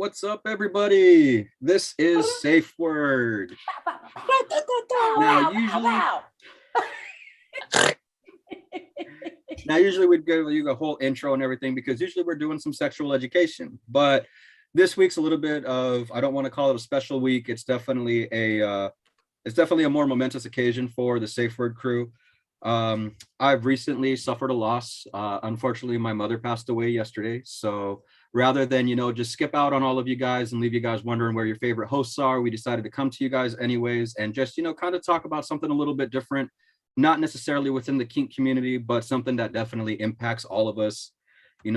What's up, everybody? This is SafeWord. Now, usually we'd give you a whole intro and everything because usually we're doing some sexual education. But this week's a little bit of, I don't want to call it a special week. It's definitely a more momentous occasion for the SafeWord crew. I've recently suffered a loss. Unfortunately, my mother passed away yesterday. So rather than, just skip out on all of you guys and leave you guys wondering where your favorite hosts are, we decided to come to you guys anyways and just, kind of talk about something a little bit different, not necessarily within the kink community, but something that definitely impacts all of us,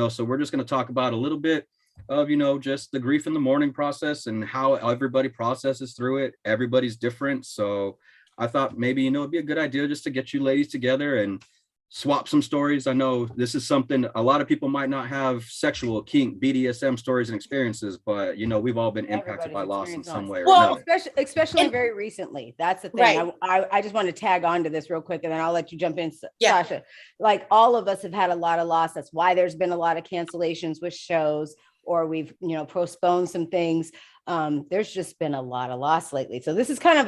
so we're just going to talk about a little bit of, just the grief in the mourning process and how everybody processes through it. Everybody's different. So I thought maybe, it'd be a good idea just to get you ladies together and swap some stories. I know this is something a lot of people might not have sexual, kink, BDSM stories and experiences, but we've all been impacted by loss in some way or another. Especially very recently. That's the thing. Right. I just want to tag on to this real quick and then I'll let you jump in, Sasha. Like all of us have had a lot of loss. That's why there's been a lot of cancellations with shows, or we've, postponed some things. There's just been a lot of loss lately. So this is kind of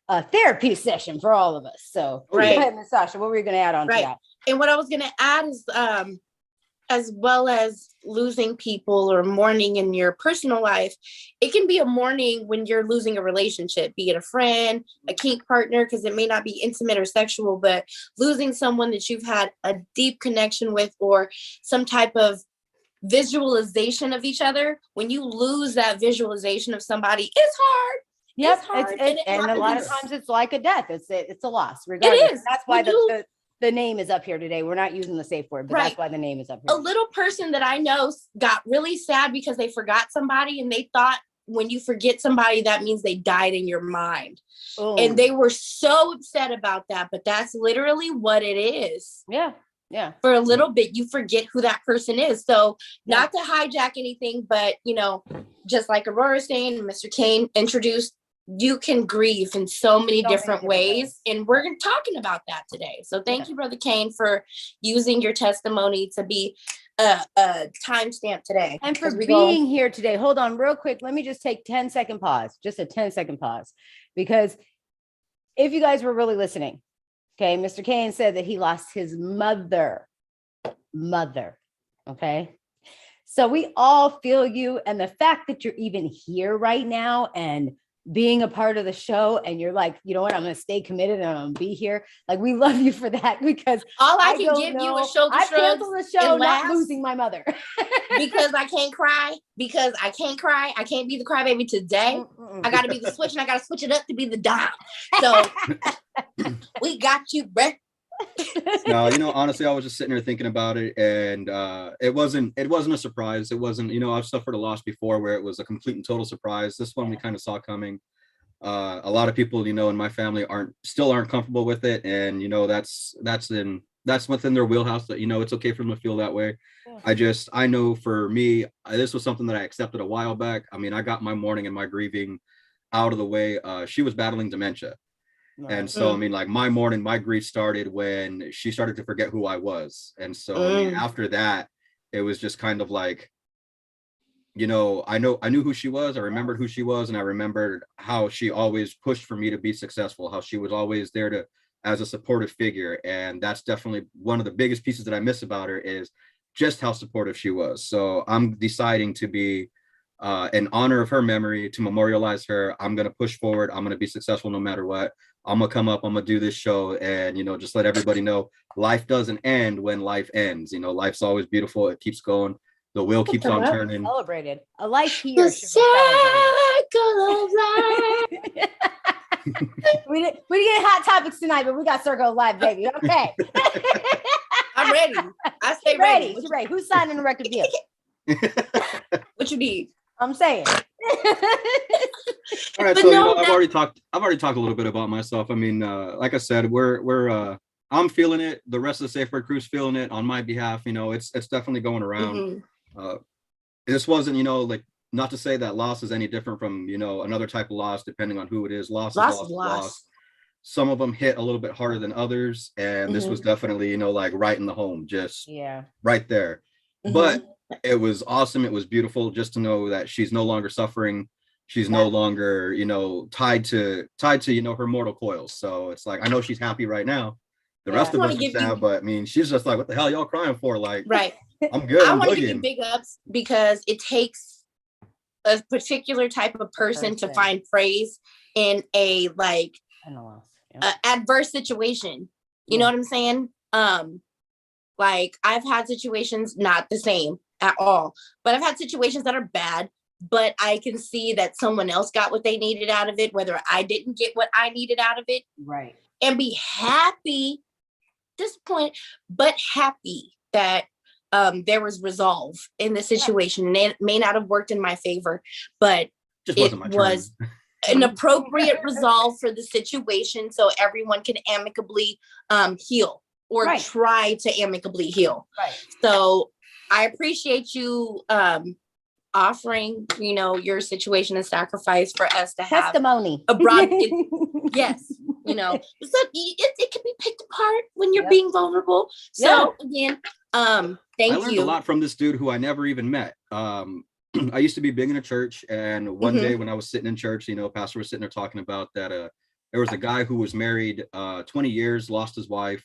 a therapy session for all of us. So go ahead, Ms. Sasha, what were you going to add on to that? And what I was going to add is, as well as losing people or mourning in your personal life, it can be a mourning when you're losing a relationship, be it a friend, a kink partner, because it may not be intimate or sexual, but losing someone that you've had a deep connection with or some type of visualization of each other. When you lose that visualization of somebody, it's hard. Yep. It's hard, and a lot of times it's like a death. It's a loss. Regardless. It is. That's why the name is up here today. We're not using the safe word, but that's why the name is up here. A little person that I know got really sad because they forgot somebody, and they thought when you forget somebody, that means they died in your mind. Oh. And they were so upset about that, but that's literally what it is. Yeah. For a little bit, you forget who that person is. So not to hijack anything, but, just like Orora Storm and Mr. Kane introduced, you can grieve in so many different ways. And we're talking about that today. So thank you, Brother Kane, for using your testimony to be a timestamp today. And for being here today. Hold on real quick. Let me just take 10-second pause, just a 10-second pause. Because if you guys were really listening, okay, Mr. Kane said that he lost his mother. Okay. So we all feel you. And the fact that you're even here right now and being a part of the show, and you're like, you know what, I'm going to stay committed and I'm going to be here. Like, we love you for that, because all I can give you is shoulder shrugs. I canceled the show not losing my mother. Because I can't cry. I can't be the crybaby today. I got to be the switch, and I got to switch it up to be the dime. So we got you, bruh. No, honestly, I was just sitting here thinking about it, and it wasn't a surprise. It wasn't, I've suffered a loss before where it was a complete and total surprise. This one we kind of saw coming. A lot of people, in my family still aren't comfortable with it, and that's within their wheelhouse. That it's okay for them to feel that way. Yeah. I know for me, this was something that I accepted a while back. I mean, I got my mourning and my grieving out of the way. She was battling dementia. And so, I mean, like my mourning, my grief started when she started to forget who I was. And so, I mean, after that, it was just kind of like, I knew who she was. I remembered who she was. And I remembered how she always pushed for me to be successful, how she was always there as a supportive figure. And that's definitely one of the biggest pieces that I miss about her, is just how supportive she was. So I'm deciding to be in honor of her memory, to memorialize her. I'm going to push forward. I'm going to be successful no matter what. I'm going to come up, I'm going to do this show, and, just let everybody know life doesn't end when life ends. Life's always beautiful. It keets going. The wheel keeps on turning. Celebrated. A life here. The circle of life. we didn't get hot topics tonight, but we got circle of life, baby. Okay. I'm ready. I stay ready. She's ready. Who's signing the record deal? What you need? I'm saying. All right, so I've already talked a little bit about myself. I mean, like I said, I'm feeling it. The rest of the SafeWord crew's feeling it on my behalf. It's definitely going around. This wasn't, like, not to say that loss is any different from, another type of loss, depending on who it is. Loss is loss. Some of them hit a little bit harder than others, and this was definitely, like right in the home, just right there. But it was awesome. It was beautiful just to know that she's no longer suffering. She's no longer, tied to, her mortal coils. So it's like, I know she's happy right now. The rest of us are sad, but I mean, she's just like, what the hell y'all crying for? Like, right. I'm good. I want to give you big ups because it takes a particular type of person to find praise in a adverse situation. You know what I'm saying? Like I've had situations not the same at all, but I've had situations that are bad, but I can see that someone else got what they needed out of it, whether I didn't get what I needed out of it. Right. And be happy, disappointed, but happy that there was resolve in the situation. And it may not have worked in my favor, but it was an appropriate resolve for the situation so everyone can amicably heal or try to amicably heal. Right. So I appreciate you offering, your situation and sacrifice for us to have testimony. A broad, yes, so it can be picked apart when you're being vulnerable. So again, thank you. I learned a lot from this dude who I never even met. I used to be big in a church, and one day when I was sitting in church, pastor was sitting there talking about that there was a guy who was married 20 years, lost his wife,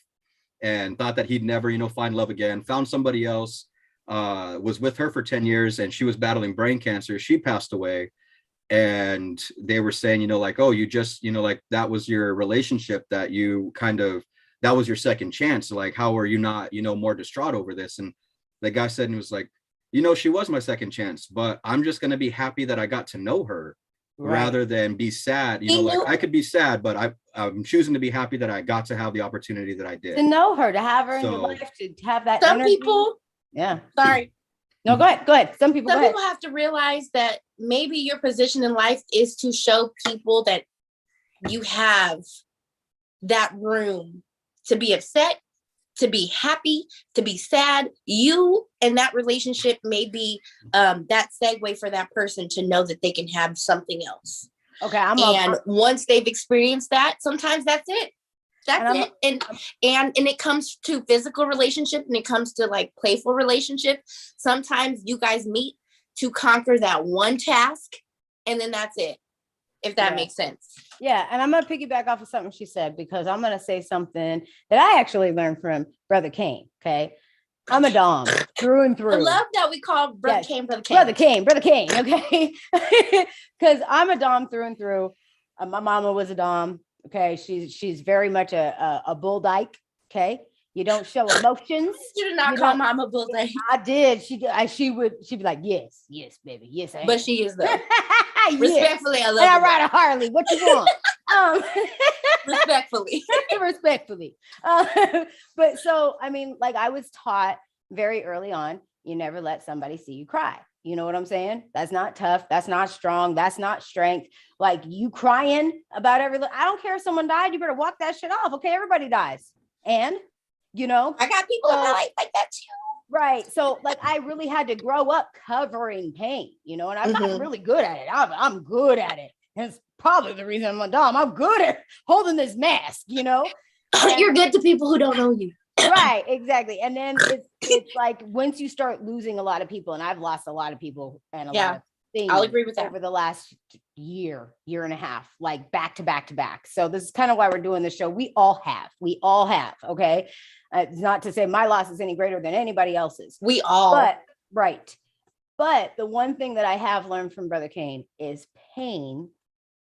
and thought that he'd never, find love again, found somebody else, was with her for 10 years, and she was battling brain cancer. She passed away. And they were saying, oh, you just, that was your relationship that that was your second chance. Like, how are you not, more distraught over this? And the guy said, and he was like, she was my second chance, but I'm just going to be happy that I got to know her rather than be sad. Like I could be sad, but I'm choosing to be happy that I got to have the opportunity that I did. To know her, to have her in your life, to have that energy. People, sorry. No, go ahead. Some people have to realize that maybe your position in life is to show people that you have that room to be upset, to be happy, to be sad. You and that relationship may be that segue for that person to know that they can have something else. Okay. Once they've experienced that, sometimes that's it. That's it. And it comes to physical relationship, and it comes to like playful relationship. Sometimes you guys meet to conquer that one task, and then that's it. If that makes sense. Yeah. And I'm going to piggyback off of something she said, because I'm going to say something that I actually learned from Brother Kane. Okay. I'm a Dom through and through. I love that we call Brother Kane Brother Kane. Brother Kane. Okay. Because I'm a Dom through and through. My mama was a Dom. Okay. She's very much a bull dyke. Okay. You don't show emotions. You did not call mama bull dyke. I did. She'd be like, yes, baby. Yes, I am. But she is though. Respectfully, I love and I ride a Harley. What you want? Respectfully. But so, I mean, like I was taught very early on, you never let somebody see you cry. You know what I'm saying? That's not tough. That's not strong. That's not strength. Like you crying about I don't care if someone died. You better walk that shit off. Okay. Everybody dies. And I got people in my life like that too. Right. So like I really had to grow up covering pain, and I'm not really good at it. I'm good at it. And it's probably the reason I'm a Dom. I'm good at holding this mask, You're good to people who don't know you. Right. Exactly. And then it's like once you start losing a lot of people, and I've lost a lot of people and a lot of things. I'll agree with that. Over the last year and a half, like back to back to back. So this is kind of why we're doing this show. We all have. Okay. It's not to say my loss is any greater than anybody else's. We all. But the one thing that I have learned from Brother Kane is pain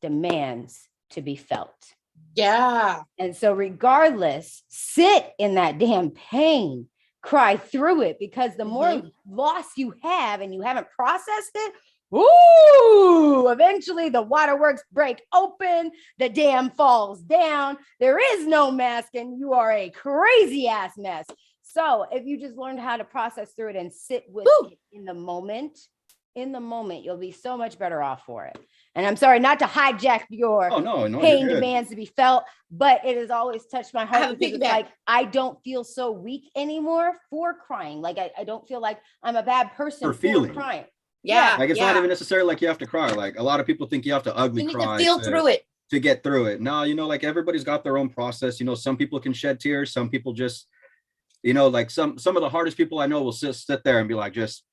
demands to be felt. Yeah. And so regardless, sit in that damn pain, cry through it, because the more loss you have and you haven't processed it, eventually the waterworks break open, the dam falls down, there is no mask, and you are a crazy ass mess. So if you just learned how to process through it and sit with it in the moment, you'll be so much better off for it. And I'm sorry not to hijack your pain demands to be felt, but it has always touched my heart, because it's like I don't feel so weak anymore for crying. Like I don't feel like I'm a bad person for crying. Yeah. Like it's not even necessarily like you have to cry. Like a lot of people think you have to ugly cry to feel through it. To get through it. No, like everybody's got their own process. Some people can shed tears. Some people just, like some of the hardest people I know will sit there and be like, just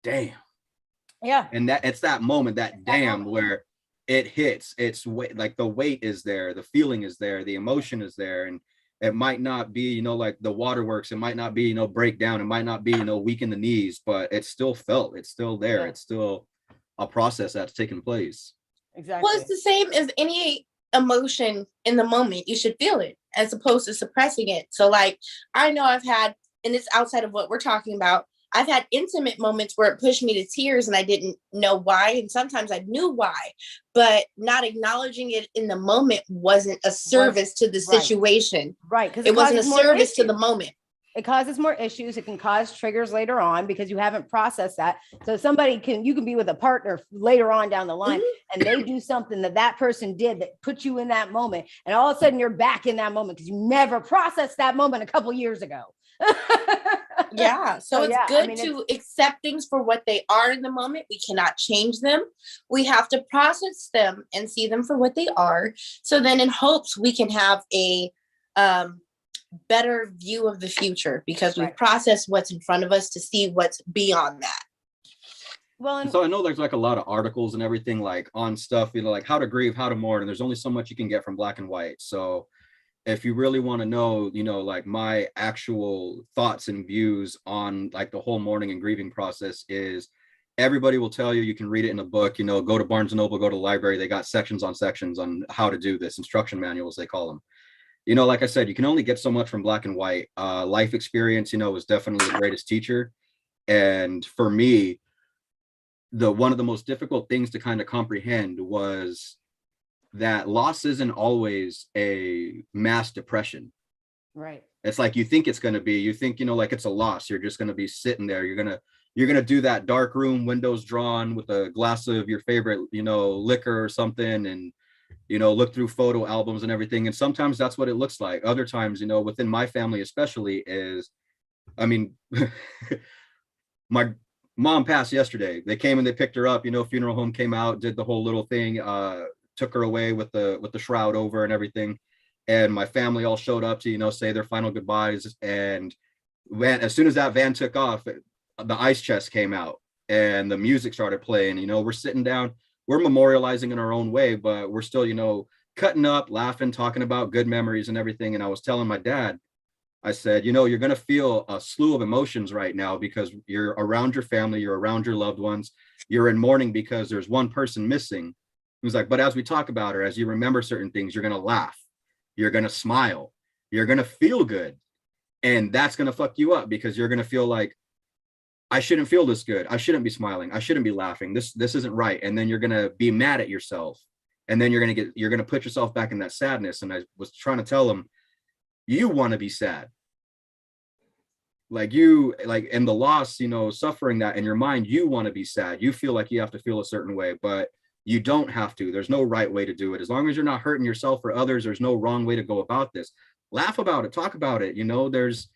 damn. Yeah. And that it's that moment, that damn, where it hits. It's like the weight is there, the feeling is there, the emotion is there. And it might not be, you know, like the waterworks, it might not be, you know, breakdown, it might not be, you know, weak in the knees, but it's still felt, it's still there. It's still a process that's taking place. Exactly. Well, it's the same as any emotion in the moment. You should feel it as opposed to suppressing it. So like, I know I've had, and it's outside of what we're talking about, I've had intimate moments where it pushed me to tears and I didn't know why. And sometimes I knew why, but not acknowledging it in the moment wasn't a service to the situation. Right. Because it wasn't a service to the moment. It causes more issues. It can cause triggers later on because you haven't processed that. So you can be with a partner later on down the line and they do something that person did that put you in that moment. And all of a sudden you're back in that moment because you never processed that moment a couple years ago. Yeah. So it's good to accept things for what they are in the moment. We cannot change them. We have to process them and see them for what they are. So then in hopes we can have a better view of the future because we've processed what's in front of us to see what's beyond that. Well, and so I know there's like a lot of articles and everything like on stuff, you know, like how to grieve, how to mourn, and there's only so much you can get from black and white. So if you really want to know, you know, like my actual thoughts and views on like the whole mourning and grieving process is everybody will tell you, you can read it in a book, you know, go to Barnes and Noble, go to the library. They got sections on how to do this, instruction manuals, they call them. You know, like I said, you can only get so much from black and white. Life experience, you know, is definitely the greatest teacher. And for me, one of the most difficult things to kind of comprehend was that loss isn't always a mass depression. Right. It's like you think it's going to be, you think, you know, like it's a loss. You're just going to be sitting there. You're going to do that dark room, windows drawn with a glass of your favorite, you know, liquor or something, and, you know, look through photo albums and everything. And sometimes that's what it looks like. Other times, you know, within my family especially my mom passed yesterday. They came and they picked her up, you know, funeral home came out, did the whole little thing, took her away with the shroud over and everything. And my family all showed up to, you know, say their final goodbyes. And as soon as that van took off, the ice chest came out and the music started playing. You know, we're sitting down, we're memorializing in our own way, but we're still, you know, cutting up, laughing, talking about good memories and everything. And I was telling my dad, I said, you know, you're going to feel a slew of emotions right now because you're around your family, you're around your loved ones, you're in mourning because there's one person missing. He was like, but as we talk about her, as you remember certain things, you're going to laugh, you're going to smile, you're going to feel good. And that's going to fuck you up because you're going to feel like, I shouldn't feel this good. I shouldn't be smiling. I shouldn't be laughing. This isn't right. And then you're going to be mad at yourself. And then you're going to put yourself back in that sadness. And I was trying to tell him, you want to be sad. Like in the loss, you know, suffering that in your mind, you want to be sad. You feel like you have to feel a certain way, but you don't have to. There's no right way to do it. As long as you're not hurting yourself or others, there's no wrong way to go about this. Laugh about it, talk about it. You know, there's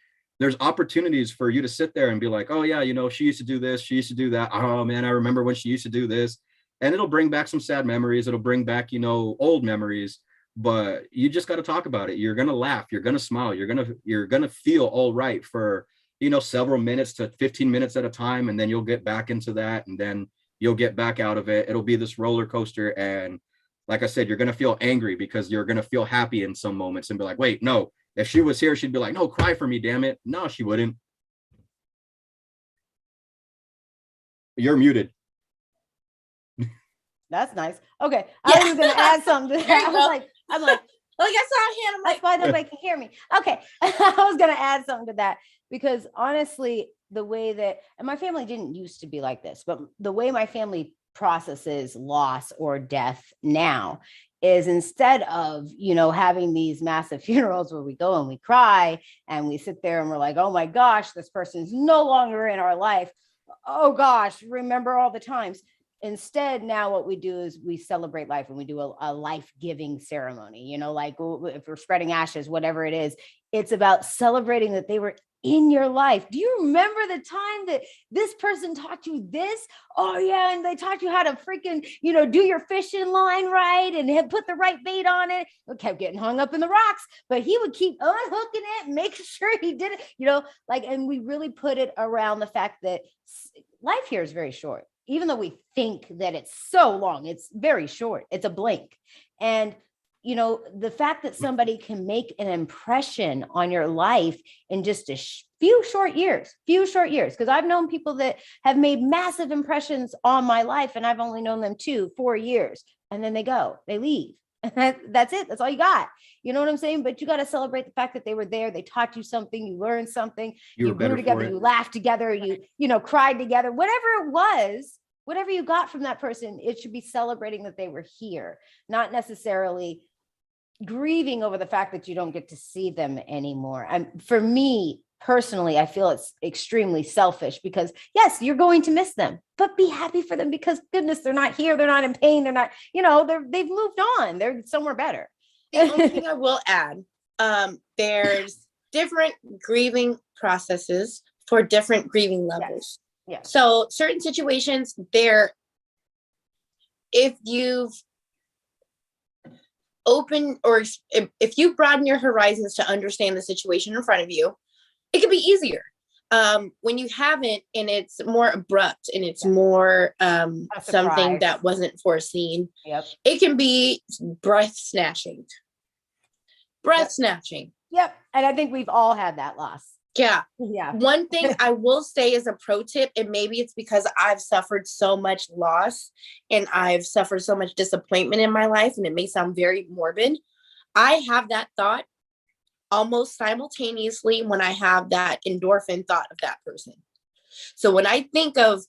opportunities for you to sit there and be like, oh yeah, you know, she used to do this, she used to do that. Oh man, I remember when she used to do this. And it'll bring back some sad memories. It'll bring back, you know, old memories, but you just got to talk about it. You're going to laugh. You're going to smile. You're going to feel all right for, you know, several minutes to 15 minutes at a time. And then you'll get back into that. And then you'll get back out of it. It'll be this roller coaster. And like I said, you're going to feel angry because you're going to feel happy in some moments and be like, wait, no, if she was here, she'd be like, no, cry for me, damn it. No, she wouldn't. You're muted. That's nice. Okay. I was going to add something to that. I'm like, I saw a hand. I'm that's why nobody can hear me. Okay. I was going to add something to that because honestly, the way that, and my family didn't used to be like this, but the way my family processes loss or death now is instead of, you know, having these massive funerals where we go and we cry and we sit there and we're like, oh my gosh, this person's no longer in our life. Oh gosh, remember all the times. Instead, now what we do is we celebrate life and we do a life-giving ceremony, you know, like if we're spreading ashes, whatever it is, it's about celebrating that they were in your life. Do you remember the time that this person taught you this? Oh yeah. And they taught you how to freaking, do your fishing line right and had put the right bait on it. It kept getting hung up in the rocks, but he would keep unhooking it, making sure he did it, and we really put it around the fact that life here is very short. Even though we think that it's so long, it's very short. It's a blink. And the fact that somebody can make an impression on your life in just a few short years, because I've known people that have made massive impressions on my life, and I've only known them 2-4 years, and then they leave. That's it. That's all you got. You know what I'm saying? But you got to celebrate the fact that they were there. They taught you something. You learned something. You grew together. You laughed together. You cried together. Whatever it was, whatever you got from that person, it should be celebrating that they were here, not necessarily grieving over the fact that you don't get to see them anymore. And for me personally, I feel it's extremely selfish because yes, you're going to miss them, but be happy for them because goodness, they're not here. They're not in pain. They're not, they've moved on. They're somewhere better. The only thing I will add, there's different grieving processes for different grieving levels. Yes. So certain situations if you've open or if you broaden your horizons to understand the situation in front of you, it can be easier. When you haven't and it's more abrupt and it's more something that wasn't foreseen, it can be breath snatching. Yep. And I think we've all had that loss. Yeah. One thing I will say as a pro tip, and maybe it's because I've suffered so much loss and I've suffered so much disappointment in my life, and it may sound very morbid. I have that thought almost simultaneously when I have that endorphin thought of that person. So when I think of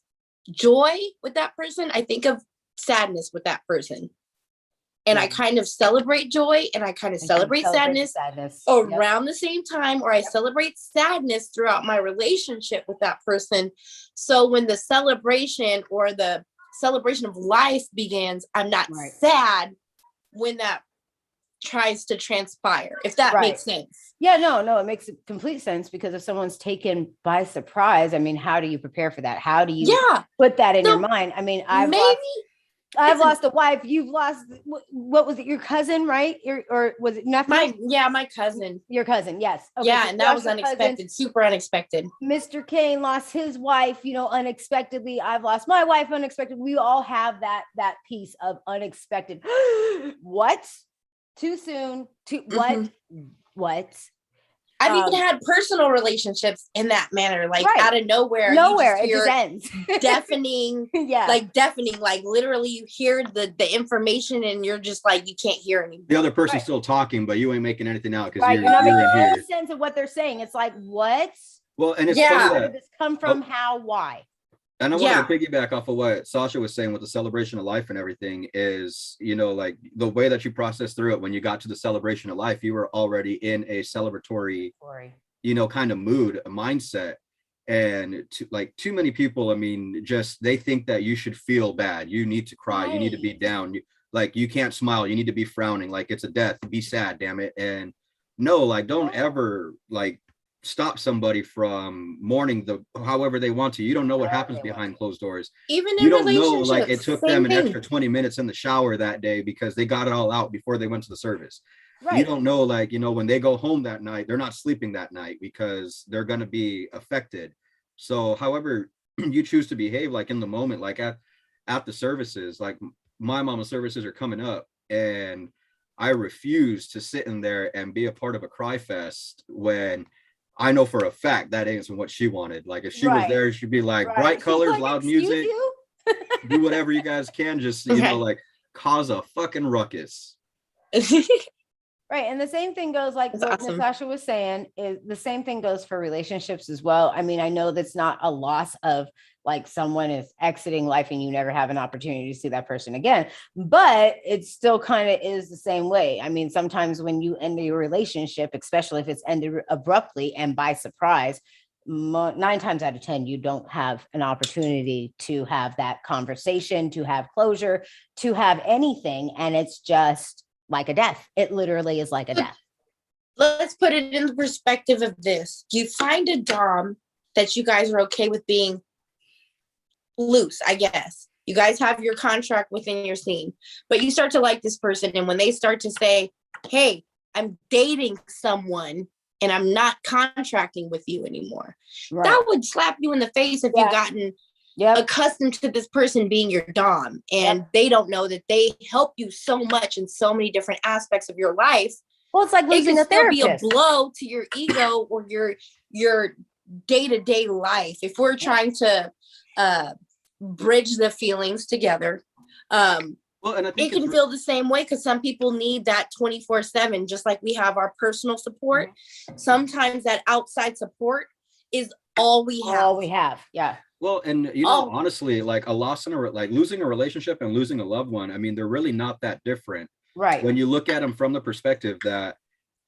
joy with that person, I think of sadness with that person. And I kind of celebrate joy and I kind of celebrate sadness around the same time, or I celebrate sadness throughout my relationship with that person. So when the celebration or the celebration of life begins, I'm not sad when that tries to transpire, if that makes sense. Yeah, no, it makes complete sense, because if someone's taken by surprise, I mean, how do you prepare for that? How do you put that in your mind? I mean, I've lost a wife. You've lost, what was it? Your cousin, right? Or was it nothing? My cousin. Your cousin, yes. Okay, yeah, so and that was unexpected, super unexpected. Mr. Kane lost his wife, unexpectedly. I've lost my wife unexpectedly. We all have that piece of unexpected. What? Too soon? What? I've even had personal relationships in that manner, like out of nowhere. It just ends. Deafening, like literally you hear the information and you're just like, you can't hear anymore. The other person's still talking, but you ain't making anything out because you're not making in any here. sense of what they're saying. It's like, what? Well, and it's funny where did this come from? How? Why? And I want to piggyback off of what Sasha was saying with the celebration of life and everything is, like the way that you process through it, when you got to the celebration of life, you were already in a celebratory, kind of mood, a mindset. And too many people, I mean, just, they think that you should feel bad. You need to cry. You need to be down. You can't smile. You need to be frowning. Like it's a death. Be sad, damn it. And no, don't ever stop somebody from mourning however they want to. You don't know what happens behind closed doors. Even you don't know, it took them an extra 20 minutes in the shower that day because they got it all out before they went to the service. You don't know, when they go home that night, they're not sleeping that night because they're going to be affected. So however you choose to behave, in the moment, at the services, my mama's services are coming up, and I refuse to sit in there and be a part of a cry fest when I know for a fact that ain't what she wanted. If she was there, she'd be bright colors, loud music, do whatever you guys can, just, cause a fucking ruckus. Right. And the same thing goes, what Sasha was saying, is the same thing goes for relationships as well. I mean, I know that's not a loss of someone is exiting life and you never have an opportunity to see that person again, but it still kind of is the same way. I mean, sometimes when you end your relationship, especially if it's ended abruptly and by surprise, 9 times out of 10, you don't have an opportunity to have that conversation, to have closure, to have anything. And it's just like a death. It literally is like a death. let's put it in the perspective of this. You find a dom that you guys are okay with being loose, I guess. You guys have your contract within your scene, but you start to like this person. And when they start to say, hey, I'm dating someone and I'm not contracting with you anymore, that would slap you in the face if you've gotten accustomed to this person being your dom, and they don't know that they help you so much in so many different aspects of your life. Well, it's like losing a therapist. It can still be a blow to your ego or your day-to-day life. If we're trying to bridge the feelings together, and I think it can feel the same way, because some people need that 24/7, just like we have our personal support. Sometimes that outside support is all we have. Yeah. Well, and honestly, like a loss in like losing a relationship and losing a loved one, I mean, they're really not that different. Right. When you look at them from the perspective that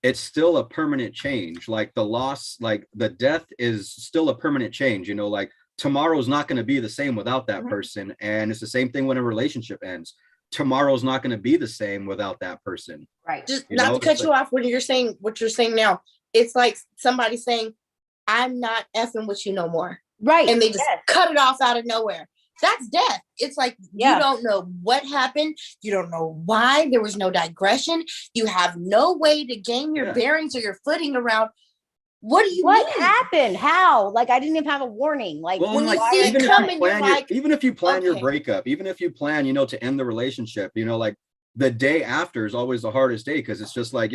it's still a permanent change, like the loss, like the death is still a permanent change, like tomorrow's not going to be the same without that person. And it's the same thing when a relationship ends. Tomorrow's not going to be the same without that person. Right. Just not to cut you off when you're saying what you're saying now. It's like somebody saying, I'm not effing with you no more. Right. And they just cut it off out of nowhere. That's death. It's like, you don't know what happened. You don't know why. There was no digression. You have no way to gain your bearings or your footing around. What happened? How? Like, I didn't even have a warning. Like, well, when like, you see it coming, you're like, even if you plan your breakup, even if you plan, to end the relationship, like the day after is always the hardest day, because it's just like,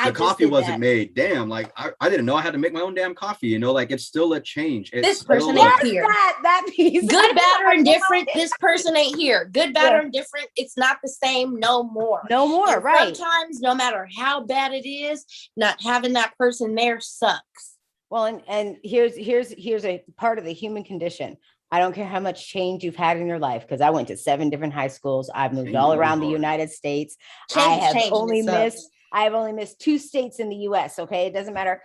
the coffee wasn't made. Damn, like I didn't know I had to make my own damn coffee. Like it's still a change. This person ain't here. That piece. Good, bad, or indifferent. This person ain't here. Good, bad, or indifferent. It's not the same no more. No more. And right. Sometimes, no matter how bad it is, not having that person there sucks. Well, and here's a part of the human condition. I don't care how much change you've had in your life, because I went to 7 different high schools. I've moved all around the United States. I have only missed 2 states in the US. Okay. It doesn't matter.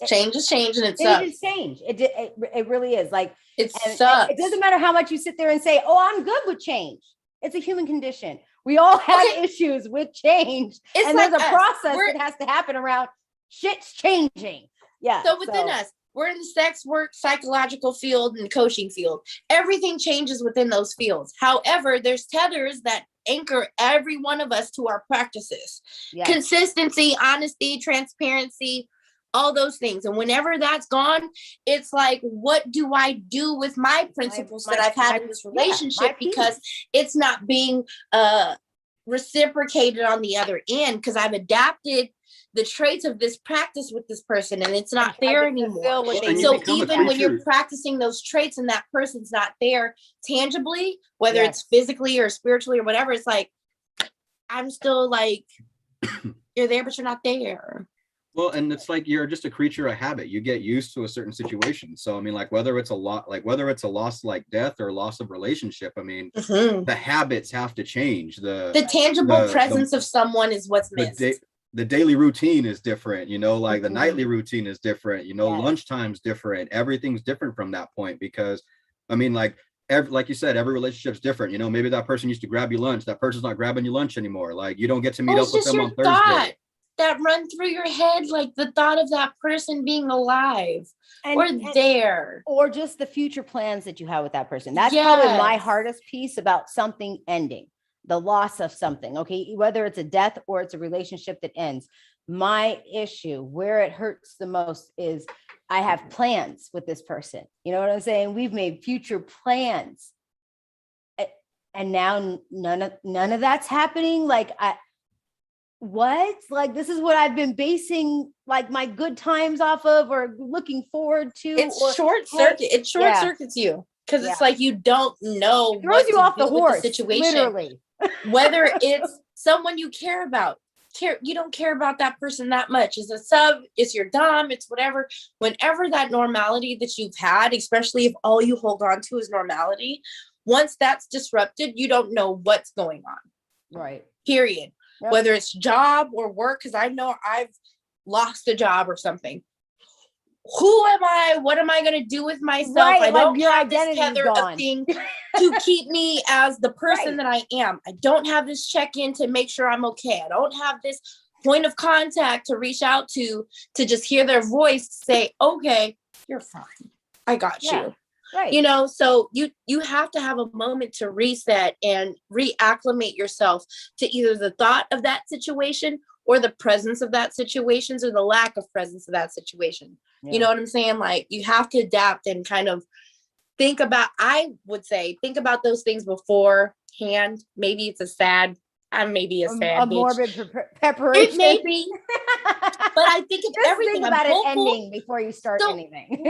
Change is change, and it sucks. Change. It really is. Like it sucks. It doesn't matter how much you sit there and say, oh, I'm good with change. It's a human condition. We all have issues with change. And there's a process that has to happen around shit's changing. Yeah. So within us, we're in the sex work, psychological field, and coaching field. Everything changes within those fields. However, there's tethers that anchor every one of us to our practices. Yes. Consistency, honesty, transparency, all those things. And whenever that's gone, it's like, what do I do with my principles that I've had in this relationship? Because it's not being reciprocated on the other end, because I've adapted the traits of this practice with this person, and it's not there anymore. So even when you're practicing those traits and that person's not there tangibly, whether it's physically or spiritually or whatever, it's like, I'm still like, you're there, but you're not there. Well, and it's like, you're just a creature of habit. You get used to a certain situation. So, I mean, like whether it's a loss like death or loss of relationship, I mean, the habits have to change. The tangible presence of someone is what's missed. The daily routine is different, like the nightly routine is different, lunchtime's different. Everything's different from that point, because I mean, like you said, every relationship's different. Maybe that person used to grab you lunch. That person's not grabbing you lunch anymore. Like you don't get to meet up with them on Thursday. That run through your head, like the thought of that person being alive or there. Or just the future plans that you have with that person. That's probably my hardest piece about something ending. The loss of something, okay, whether it's a death or it's a relationship that ends. My issue, where it hurts the most, is I have plans with this person. You know what I'm saying? We've made future plans, and now none of that's happening. Like like this is what I've been basing like my good times off of, or looking forward to. It's short circuit. It short circuits you, because it's like you don't know. It throws you off the horse. The situation. Literally. Whether it's someone you care about, you don't care about that person that much. It's a sub, it's your dom, it's whatever. Whenever that normality that you've had, especially if all you hold on to is normality, once that's disrupted, you don't know what's going on. Right. Period. Yep. Whether it's job or work, because I know I've lost a job or something. Who am I? What am I going to do with myself? Right, I don't your have identity this tether gone. of being to keep me as the person that I am. I don't have this check-in to make sure I'm okay. I don't have this point of contact to reach out to just hear their voice say, okay, you're fine. I got you. Right. You know, so you have to have a moment to reset and reacclimate yourself to either the thought of that situation or the presence of that situation or the lack of presence of that situation. You know what I'm saying? Like, you have to adapt and kind of think about, I would say, think about those things beforehand. Maybe it's a morbid preparation. It may be, but I think it's everything. Think about it ending before you start anything.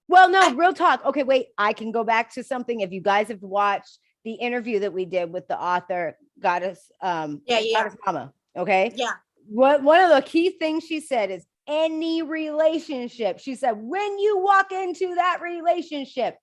Well, no, real talk. Okay, wait, I can go back to something. If you guys have watched the interview that we did with the author, Goddess Mama. Okay. Yeah. One of the key things she said is any relationship. She said, when you walk into that relationship,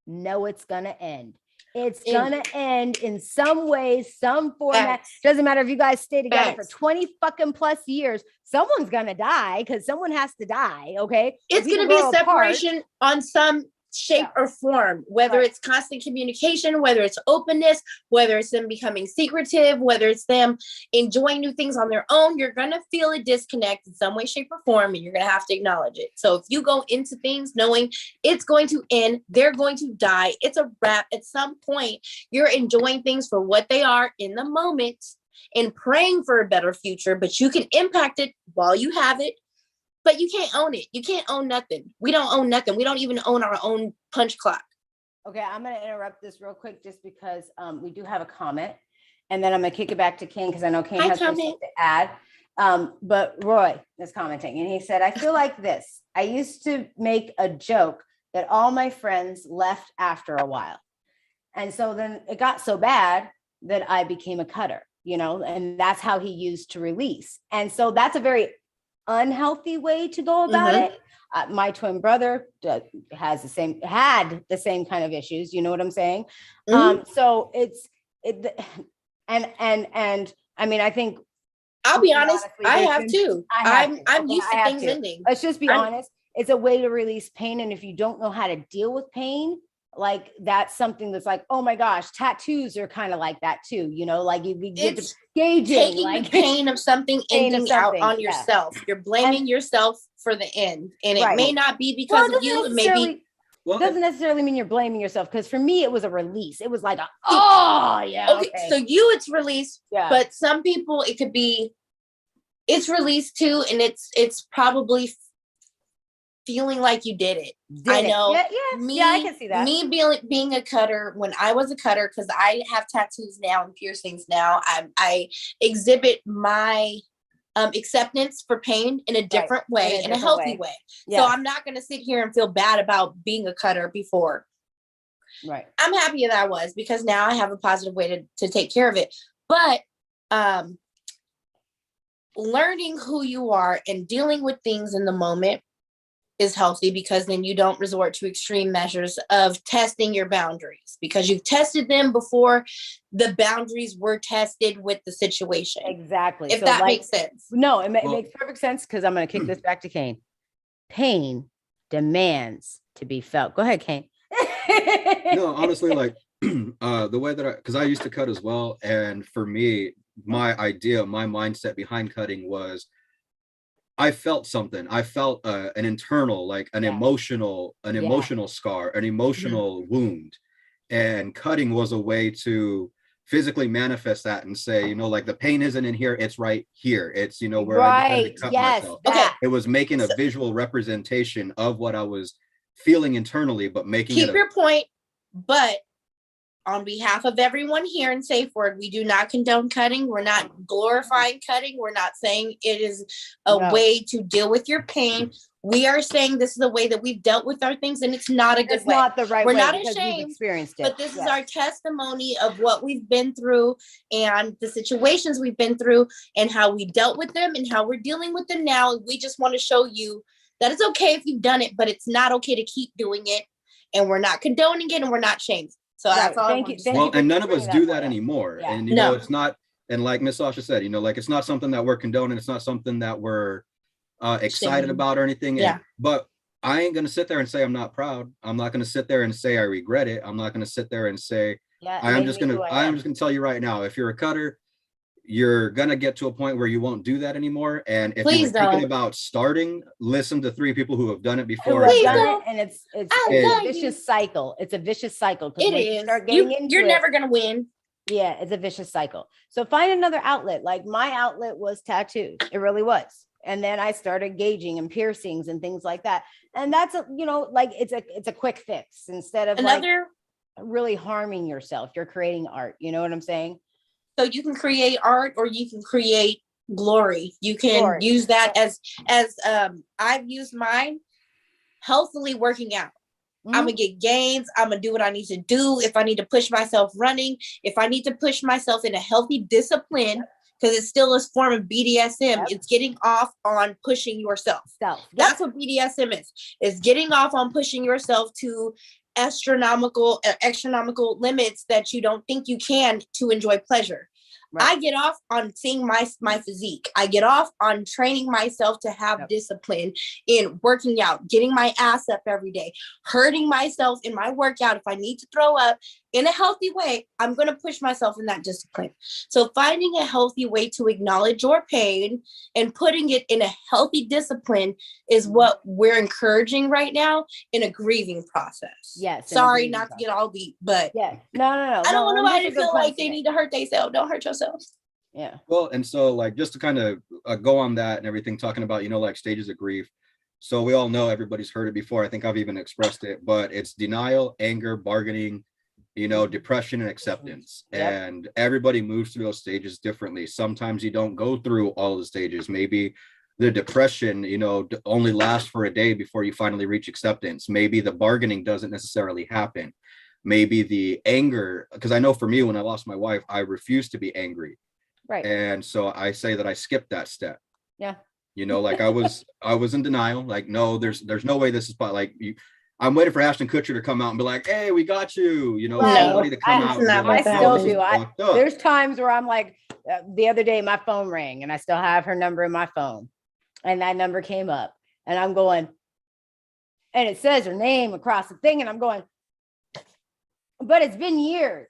know it's gonna end. It's gonna end in some way, some format. Doesn't matter if you guys stay together for 20 fucking plus years. Someone's gonna die because someone has to die. Okay. It's gonna be a separation on some shape or form, whether it's constant communication, whether it's openness, whether it's them becoming secretive, whether it's them enjoying new things on their own. You're gonna feel a disconnect in some way, shape, or form, and you're gonna have to acknowledge it. So if you go into things knowing it's going to end, they're going to die, it's a wrap, at some point you're enjoying things for what they are in the moment and praying for a better future, but you can impact it while you have it. But you can't own it. You can't own nothing. We don't own nothing. We don't even own our own punch clock. Okay, I'm going to interrupt this real quick just because we do have a comment. And then I'm going to kick it back to King because I know King has something to add. But Roy is commenting. And he said, I feel like this. I used to make a joke that all my friends left after a while. And so then it got so bad that I became a cutter, you know, and that's how he used to release. And so that's a very unhealthy way to go about it. My twin brother had the same kind of issues. You know what I'm saying? So and I mean, I think I'll be honest. I have too. I'm used to things ending. Let's just be honest. It's a way to release pain. And if you don't know how to deal with pain, like that's something that's like, oh my gosh, tattoos are kind of like that too, you know, like you get to gauging taking like the pain of something ending out on yourself. You're blaming yourself for the end, and it may not be because of you. It may be. It doesn't necessarily mean you're blaming yourself, because for me it was a release. It was like so it's release, but some people it could be it's released too, and it's probably feeling like you did it. I know. I can see that. Me being a cutter, when I was a cutter, because I have tattoos now and piercings now, I exhibit my acceptance for pain in a different way, in a healthy way. So I'm not going to sit here and feel bad about being a cutter before. Right. I'm happy that I was, because now I have a positive way to take care of it. But learning who you are and dealing with things in the moment is healthy, because then you don't resort to extreme measures of testing your boundaries, because you've tested them before the boundaries were tested with the situation. Exactly. If that makes sense. No, it makes perfect sense, because I'm going to kick this back to Kane. Pain demands to be felt. Go ahead, Kane. No, honestly, like the way that because I used to cut as well. And for me, my mindset behind cutting was, I felt something. I felt an internal, like an emotional scar, an emotional wound. And cutting was a way to physically manifest that and say, you know, like the pain isn't in here, it's right here. It's, you know, where I decided to cut myself. It was making a visual representation of what I was feeling internally, but making keep your point. But on behalf of everyone here in SafeWord, we do not condone cutting. We're not glorifying cutting. We're not saying it is a way to deal with your pain. We are saying this is a way that we've dealt with our things, and it's not a good way. It's not the right way. We're not ashamed, ashamed, experienced it. But this is our testimony of what we've been through and the situations we've been through and how we dealt with them and how we're dealing with them now. We just want to show you that it's okay if you've done it, but it's not okay to keep doing it. And we're not condoning it, and we're not shamed. So that's all. Thank you. Well, and none of us do that anymore. And you know, it's not, and like Miss Sasha said, you know, like it's not something that we're condoning. It's not something that we're excited about or anything. But I ain't going to sit there and say I'm not proud. I'm not going to sit there and say I regret it. I'm not going to sit there and say, I'm just going to tell you right now, if you're a cutter, you're going to get to a point where you won't do that anymore. And if you're thinking about starting, listen to 3 people who have done it before. And it's a vicious cycle. It's a vicious cycle. It is. You start getting into you're never going to win. Yeah, it's a vicious cycle. So find another outlet. Like my outlet was tattoos. It really was. And then I started gauging and piercings and things like that. And that's like it's a quick fix instead of really harming yourself. You're creating art. You know what I'm saying? So you can create art or you can create glory. You can use that as I've used mine, healthily working out. I'm gonna get gains. I'm gonna do what I need to do. If I need to push myself running, if I need to push myself in a healthy discipline, because it's still a form of BDSM. It's getting off on pushing yourself. That's what BDSM is. It's getting off on pushing yourself to astronomical limits that you don't think you can to enjoy pleasure. Right. I get off on seeing my physique. I get off on training myself to have discipline in working out, getting my ass up every day, hurting myself in my workout. If I need to throw up in a healthy way, I'm going to push myself in that discipline. So finding a healthy way to acknowledge your pain and putting it in a healthy discipline is what we're encouraging right now in a grieving process. Yes. Sorry not to get all deep, but no. I don't want nobody to feel like they need to hurt themselves. Don't hurt yourself. Yeah. Well, and so like, just to kind of go on that and everything, talking about, like stages of grief. So we all know, everybody's heard it before. I think I've even expressed it, but it's denial, anger, bargaining, depression, and acceptance. And everybody moves through those stages differently. Sometimes you don't go through all the stages. Maybe the depression, only lasts for a day before you finally reach acceptance. Maybe the bargaining doesn't necessarily happen. Maybe the anger, because I know for me, when I lost my wife, I refused to be angry. Right. And so I say that I skipped that step. Yeah. Like I was in denial. Like, no, there's no way this is like I'm waiting for Ashton Kutcher to come out and be like, hey, we got you, somebody to come out. I still do. There's times where I'm like, the other day, my phone rang and I still have her number in my phone. And that number came up and I'm going, and it says her name across the thing. And I'm going, but it's been years,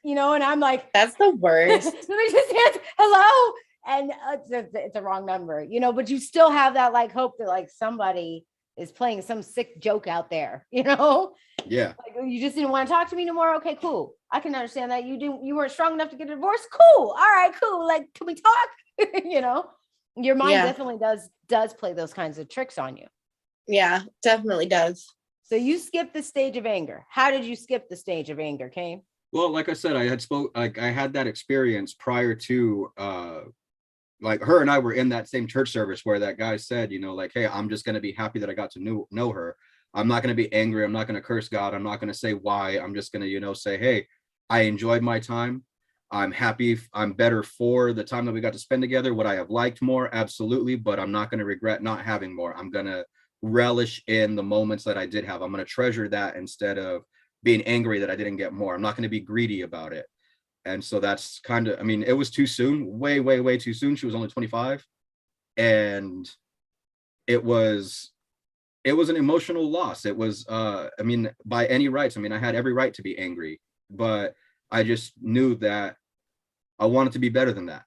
and I'm like, that's the worst. Let me just answer, hello. And it's a wrong number, but you still have that like hope that like somebody is playing some sick joke out there, Yeah. Like, you just didn't want to talk to me anymore. Okay, cool. I can understand that you weren't strong enough to get a divorce. Cool. All right, cool. Like, can we talk? Your mind definitely does play those kinds of tricks on you. Yeah, definitely does. So you skipped the stage of anger. How did you skip the stage of anger, Kane? Well, like I said, I had that experience prior to like her and I were in that same church service where that guy said, like, hey, I'm just going to be happy that I got to know her. I'm not going to be angry. I'm not going to curse God. I'm not going to say why. I'm just going to, say, hey, I enjoyed my time. I'm happy. I'm better for the time that we got to spend together. Would I have liked more? Absolutely. But I'm not going to regret not having more. I'm going to relish in the moments that I did have. I'm going to treasure that instead of being angry that I didn't get more. I'm not going to be greedy about it. And so that's kind of, it was too soon, way, way, way too soon. She was only 25. And it was an emotional loss. It was, by any rights, I had every right to be angry, but I just knew that I wanted to be better than that.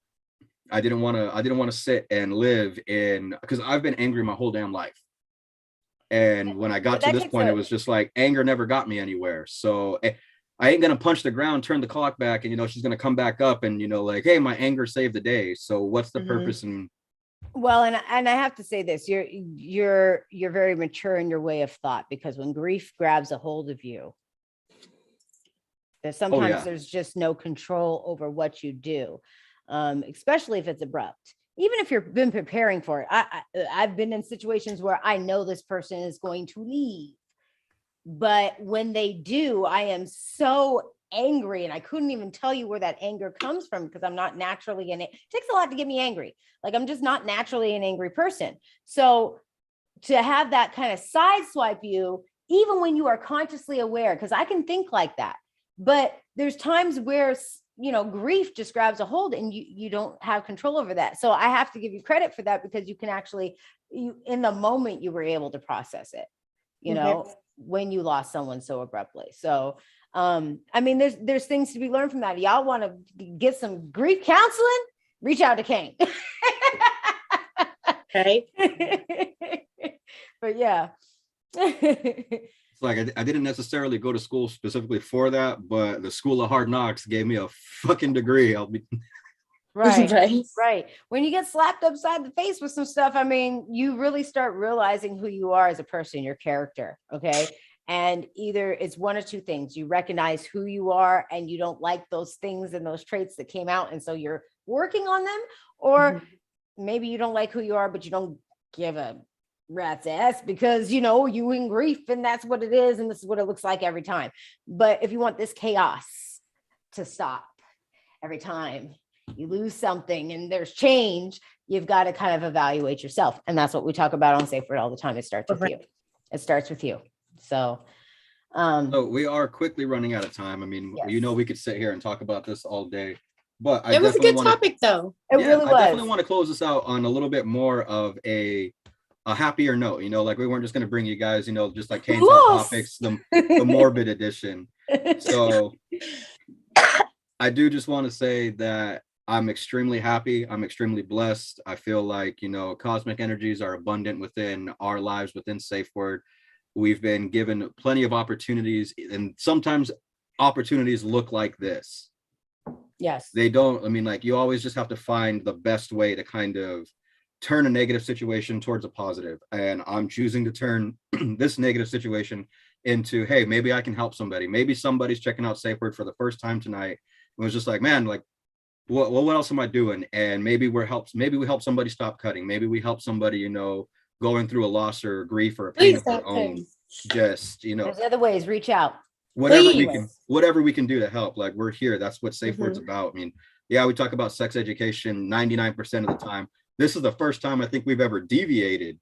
I didn't want to sit and live in, because I've been angry my whole damn life. And when I got to this point, it was just like, anger never got me anywhere. So I ain't going to punch the ground, turn the clock back, and, she's going to come back up and, like, hey, my anger saved the day. So what's the purpose? Well, and I have to say this, you're very mature in your way of thought, because when grief grabs a hold of you, sometimes there's just no control over what you do, especially if it's abrupt. Even if you've been preparing for it. I've been in situations where I know this person is going to leave, but when they do, I am so angry, and I couldn't even tell you where that anger comes from, because I'm not naturally in it. It takes a lot to get me angry. Like, I'm just not naturally an angry person. So to have that kind of sideswipe you, even when you are consciously aware, because I can think like that, but there's times where grief just grabs a hold and you don't have control over that. So I have to give you credit for that, because you can actually, in the moment, you were able to process it, when you lost someone so abruptly. So, I mean, there's things to be learned from that. Y'all want to get some grief counseling? Reach out to Kane. Okay. But yeah. It's like I didn't necessarily go to school specifically for that, but the School of Hard Knocks gave me a fucking degree. Right. When you get slapped upside the face with some stuff, I mean, you really start realizing who you are as a person, your character. Okay. And either it's one of two things: you recognize who you are and you don't like those things and those traits that came out, and so you're working on them, or maybe you don't like who you are, but you don't give a rat's ass because you in grief and that's what it is, and this is what it looks like every time. But if you want this chaos to stop every time you lose something and there's change, you've got to kind of evaluate yourself. And that's what we talk about on SafeWord all the time. It starts with you. It starts with you. So we are quickly running out of time. I mean, yes. We could sit here and talk about this all day, but it was a good topic though. It really was. I definitely want to close this out on a little bit more of a happier note, like we weren't just going to bring you guys, just like Kane's Hot Topics, the morbid edition. So I do just want to say that I'm extremely happy. I'm extremely blessed. I feel like, cosmic energies are abundant within our lives, within SafeWord. We've been given plenty of opportunities, and sometimes opportunities look like this. Yes. They don't, you always just have to find the best way to kind of turn a negative situation towards a positive. And I'm choosing to turn this negative situation into, hey, maybe I can help somebody. Maybe somebody's checking out SafeWord for the first time tonight. It was just like, man, like, what else am I doing? And maybe we help somebody stop cutting. Maybe we help somebody, going through a loss or grief or a pain of their own. Just, there's other ways. Reach out. Whatever we can do to help. Like, we're here. That's what SafeWord's about. I mean, yeah, we talk about sex education 99% of the time. This is the first time I think we've ever deviated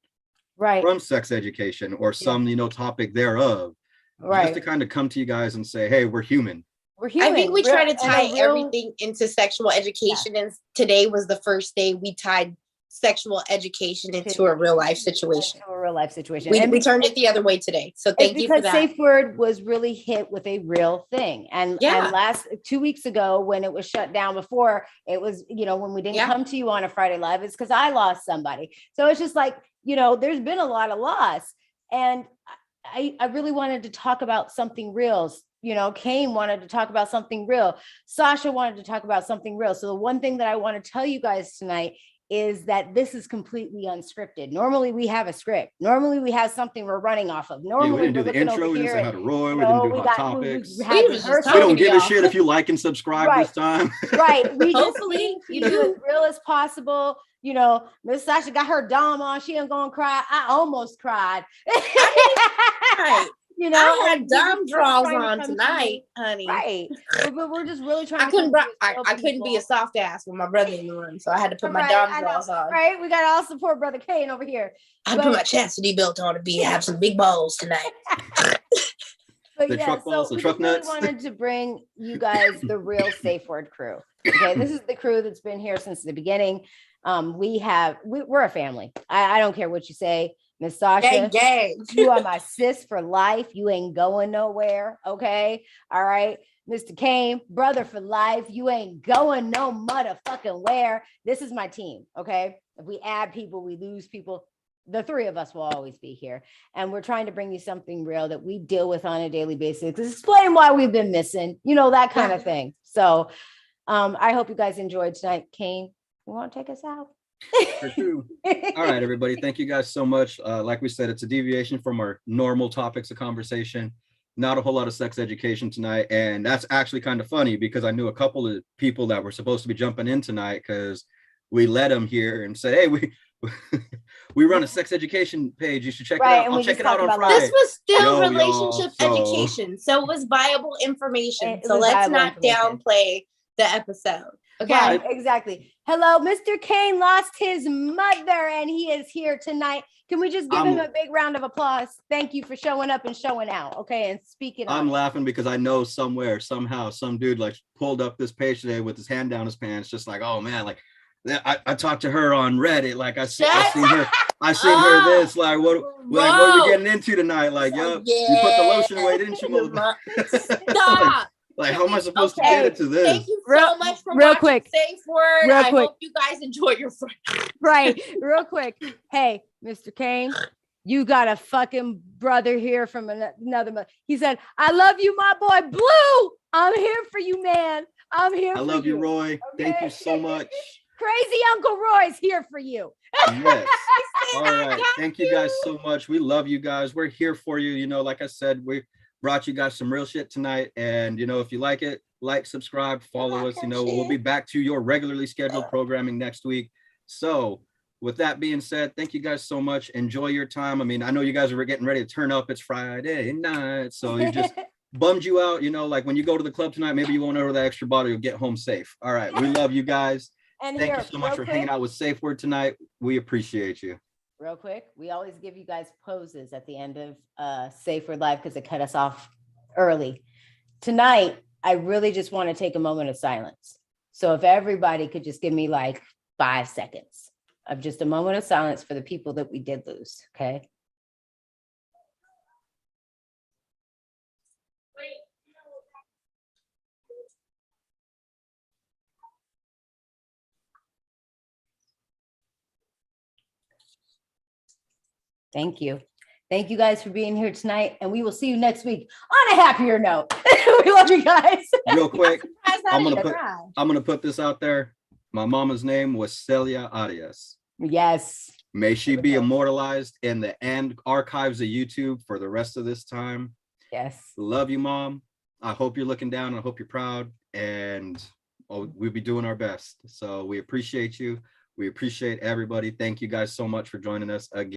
from sex education or some, topic thereof. Just to kind of come to you guys and say, hey, we're human. We're human. I think we try to tie everything into sexual education, and today was the first day we tied sexual education into a real life situation. We turned it the other way today. So thank you for that. Because SafeWord was really hit with a real thing. And last 2 weeks ago, when it was shut down, before it was, when we didn't come to you on a Friday Live, it's because I lost somebody. So it's just like, there's been a lot of loss. And I really wanted to talk about something real. Kane wanted to talk about something real. Sasha wanted to talk about something real. So the one thing that I want to tell you guys tonight is that this is completely unscripted. Normally we have a script. Normally we have something we're running off of. Normally we didn't do the intro. We didn't say how to roll. We didn't do hot topics. We don't give a shit if you like and subscribe this time. Right. We hopefully you do as real as possible. Miss Sasha got her dom on. She ain't gonna cry. I almost cried. Right. I had dom draws on tonight, honey. Right. But we're just really trying I couldn't be a soft ass with my brother in the room, so I had to put my dom draws on. Right. We got all support Brother Kane over here. I put my chastity belt on to have some big balls tonight. But the truck balls, the truck nuts. We wanted to bring you guys the real SafeWord crew. Okay, this is the crew that's been here since the beginning. We're a family. I don't care what you say. Miss Sasha, you are my sis for life. You ain't going nowhere. Okay. All right. Mr. Kane, brother for life. You ain't going no motherfucking where. This is my team. Okay. If we add people, we lose people. The three of us will always be here. And we're trying to bring you something real that we deal with on a daily basis. Explain why we've been missing, that kind of thing. So I hope you guys enjoyed tonight. Kane, you want to take us out? All right, everybody. Thank you guys so much. Like we said, it's a deviation from our normal topics of conversation. Not a whole lot of sex education tonight. And that's actually kind of funny because I knew a couple of people that were supposed to be jumping in tonight because we let them here and said, hey, we run a sex education page. You should check it out. I'll check it out on Friday. This was still relationship education. So it was viable information. So let's not downplay the episode. Okay. Right, exactly. Hello, Mr. Kane lost his mother and he is here tonight. Can we just give him a big round of applause? Thank you for showing up and showing out. Okay, and speaking. I'm laughing because I know somewhere, somehow, some dude like pulled up this page today with his hand down his pants, just like, oh man, like I talked to her on Reddit, like I seen her this, like what are we getting into tonight? Like, yo, you put the lotion away, didn't you? Stop. Like, how am I supposed to get into this? Thank you so much for watching SafeWord. I hope you guys enjoy your friend. Right, real quick. Hey, Mr. Kane, you got a fucking brother here from another. He said, "I love you, my boy Blue. I'm here for you, man. I'm here. I love you, Roy. Okay? Thank you so much." Crazy Uncle Roy's here for you. Yes. All right. Thank you guys so much. We love you guys. We're here for you. You know, like I said, we brought you guys some real shit tonight. And, you know, if you like it, like, subscribe, follow us. You know, we'll be back to your regularly scheduled programming next week. So with that being said, thank you guys so much. Enjoy your time. I mean, I know you guys are getting ready to turn up. It's Friday night. So you just bummed you out. You know, like when you go to the club tonight, maybe you won't order that extra bottle. You'll get home safe. All right. We love you guys. And thank you so much for hanging out with SafeWord tonight. We appreciate you. Real quick, we always give you guys poses at the end of SafeWord Live because it cut us off early. Tonight, I really just want to take a moment of silence. So if everybody could just give me like 5 seconds of just a moment of silence for the people that we did lose, okay? Thank you. Thank you guys for being here tonight. And we will see you next week on a happier note. We love you guys. Real quick, I'm gonna put this out there. My mama's name was Celia Arias. Yes. May she be immortalized in the archives of YouTube for the rest of this time. Yes. Love you, Mom. I hope you're looking down. I hope you're proud. And we'll be doing our best. So we appreciate you. We appreciate everybody. Thank you guys so much for joining us again.